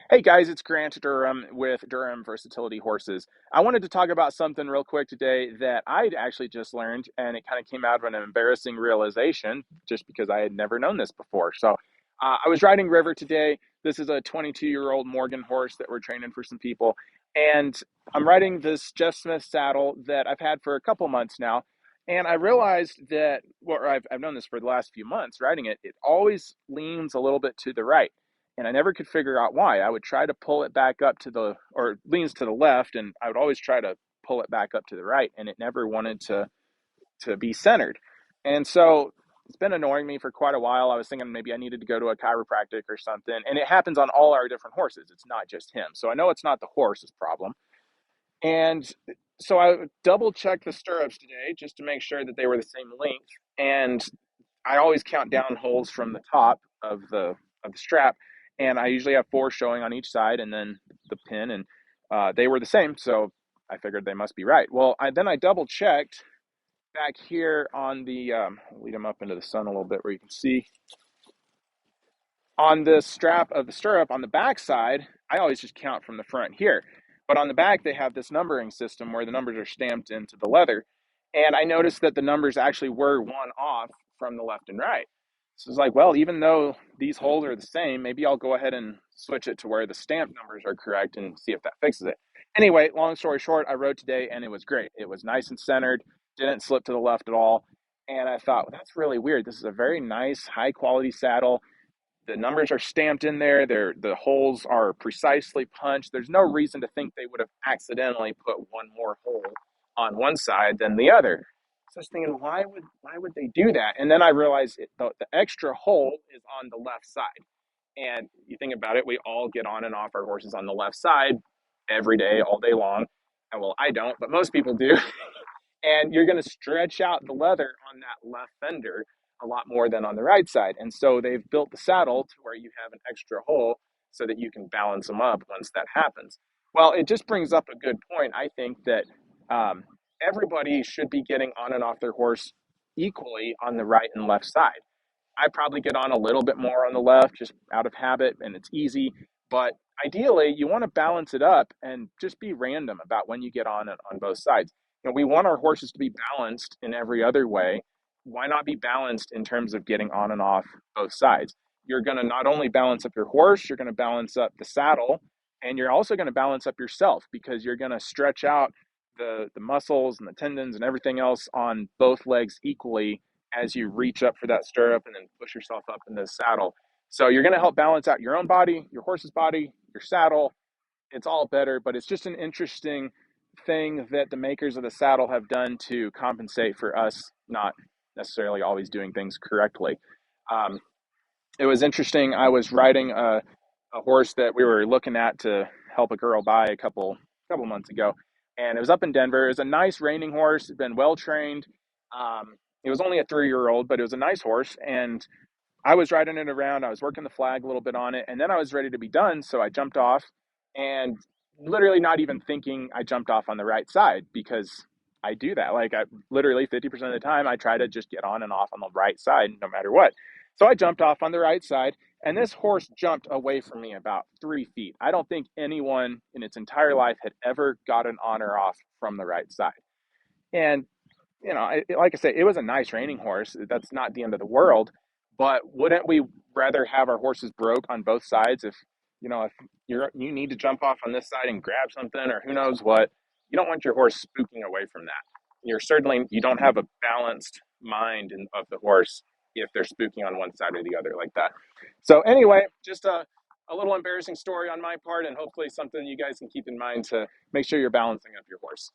Hey guys, it's Grant Durham with Durham Versatility Horses. I wanted to talk about something real quick today that I'd actually just learned, and it kind of came out of an embarrassing realization just because I had never known this before. I was riding River today. This is a 22-year-old Morgan horse that we're training for some people, and I'm riding this Jeff Smith saddle that I've had for a couple months now. And I realized that, well, I've known this for the last few months riding it, it always leans a little bit to the right, and I never could figure out why. I would try to pull it back up to the, or it leans to the left, and I would always try to pull it back up to the right, and it never wanted to be centered. And so it's been annoying me for quite a while. I was thinking maybe I needed to go to a chiropractic or something, and it happens on all our different horses. It's not just him. So I know it's not the horse's problem. And so I double checked the stirrups today just to make sure that they were the same length. And I always count down holes from the top of the strap, and I usually have four showing on each side, and then the pin, and they were the same, so I figured they must be right. Well, then I double checked back here on the I'll lead them up into the sun a little bit where you can see on the strap of the stirrup on the back side. I always just count from the front here, but on the back they have this numbering system where the numbers are stamped into the leather, and I noticed that the numbers actually were one off from the left and right. So it's like, well, even though these holes are the same, maybe I'll go ahead and switch it to where the stamp numbers are correct and see if that fixes it. Anyway, long story short, I rode today and it was great. It was nice and centered, didn't slip to the left at all. And I thought, well, that's really weird. This is a very nice, high quality saddle. The numbers are stamped in there. The holes are precisely punched. There's no reason to think they would have accidentally put one more hole on one side than the other. So I was thinking, why would they do that? And then I realized the extra hole is on the left side. And you think about it, we all get on and off our horses on the left side every day, all day long. And well, I don't, but most people do. And you're going to stretch out the leather on that left fender a lot more than on the right side. And so they've built the saddle to where you have an extra hole so that you can balance them up once that happens. Well, it just brings up a good point. I think that um, everybody should be getting on and off their horse equally on the right and left side. I probably get on a little bit more on the left just out of habit and it's easy. But ideally, you want to balance it up and just be random about when you get on both sides. We want our horses to be balanced in every other way. Why not be balanced in terms of getting on and off both sides? You're going to not only balance up your horse, you're going to balance up the saddle, and you're also going to balance up yourself because you're going to stretch out the muscles and the tendons and everything else on both legs equally as you reach up for that stirrup and then push yourself up in the saddle. So you're going to help balance out your own body, your horse's body, your saddle. It's all better, but it's just an interesting thing that the makers of the saddle have done to compensate for us not necessarily always doing things correctly. Um, it was interesting. I was riding a horse that we were looking at to help a girl buy a couple months ago, and it was up in Denver. It was a nice reining horse. Had been well trained. It was only a 3-year old, but it was a nice horse, and I was riding it around. I was working the flag a little bit on it, and then I was ready to be done. So I jumped off, and literally not even thinking, I jumped off on the right side because I do that. Like I literally 50% of the time, I try to just get on and off on the right side no matter what. So I jumped off on the right side, and this horse jumped away from me about 3 feet. I don't think anyone in its entire life had ever gotten on or off from the right side. And like I say, it was a nice reining horse. That's not the end of the world. But wouldn't we rather have our horses broke on both sides if you need to jump off on this side and grab something or who knows what? You don't want your horse spooking away from that. You don't have a balanced mind of the horse if they're spooking on one side or the other like that. So anyway, just a little embarrassing story on my part, and hopefully something you guys can keep in mind to make sure you're balancing up your horse.